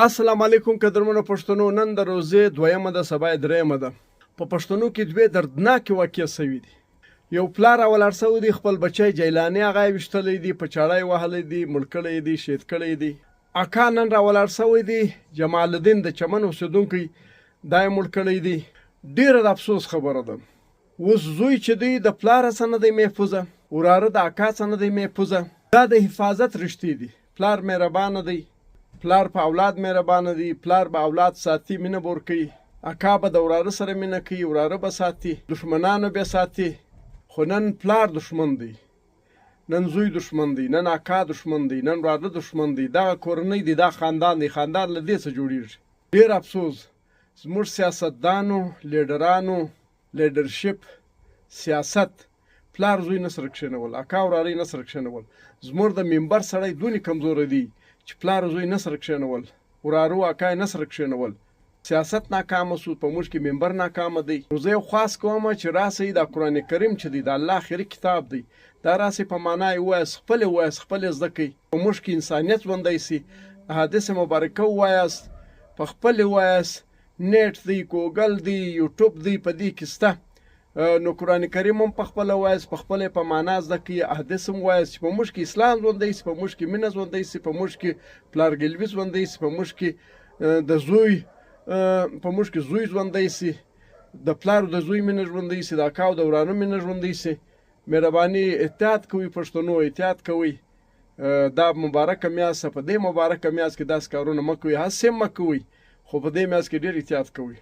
السلام علیکم قدرمنو پښتنو. نن د روزې دویمه ده، سبا یې درېیمه ده. په پښتنو کې دوې دردناکې واقعې سوي دي. یو پلار ولاړ سوی دی، خپل بچی جیلاني هغه یې ویشتلی دی، په چاړه یې وهلی دی، مړ کړی دی، شهید کړی دی. اکا نن راولاړ سوی دی، جمال الدین د چمن اوسېدونکی، دا یې مړ کړی دی. ډېره د افسوس خبره ده. اوس زوی چې دی د پلاره څه نه دی محفوظه، وراره د اکا څه نه دی محفوظه. دا د حفاظت رشتې دي. پلار مهربانه دی، پلار په اولاد مهربانه دی، پلار به اولاد ساتي، مینه به ورکوي. اکا به د وراره سره مینه کوي، وراره به ساتي، دښمنانو به ساتي. خو نن پلار دښمن دی، نن زوی دښمن دی، نن اکا دښمن دی، نن وراره دښمن دی. دغه کورنۍ دی، دا خاندان دی. خاندان له دې څه جوړېږي. ډېر افسوس زموږ سیاستدانو، لیډرانو، لیډرشپ، سیاست پلار زوی نه سره کښېنول، اکا وراره نه سره کښېنول. زموږ د منبر سړی دونې کمزوره دی چې پلار زوی نه سره کښېنول، وراره او اکا یې نه سره کښېنول. سیاست ناکامه سو، په موږ کې منبر ناکامه دی. نو زه یو خواست کوم چې راسئ دا قرآن کریم چې دی د الله آخري کتاب دی، دا راسئ په معنا یې ووایاست، خپل یې ووایاست، خپل یې زده کړئ. په موږ کې انسانیت ژوندی سي. احادیث مبارکه ووایاست، په خپل یې ووایاست. نیټ دی، ګوګل دی، یوټوب دی، په دې کې شته. نو قرآن کریم هم په خپله وایاست، په خپله یې په معنا زده کړئ. احادیث هم وایاست چې په موږ کې اسلام ژوندی سي، په موږ کې مینه ژوندی سي، په موږ کې پلارګلوي ژوندی سي، په موږ کې د زوی په موږ کې زوی ژوندی سي، د پلار او د زوی مینه ژوندی سي، د اکا او د وراره مینه ژوندی سي. مهرباني احتیاط کوئ پښتنو، احتیاط کوئ. دا مبارکه میاشت، په دې مبارکه میاشت کې داسې کارونه مه کوئ. هسې مه کوئ، خو په دې میاشت کې ډېر احتیاط کوئ.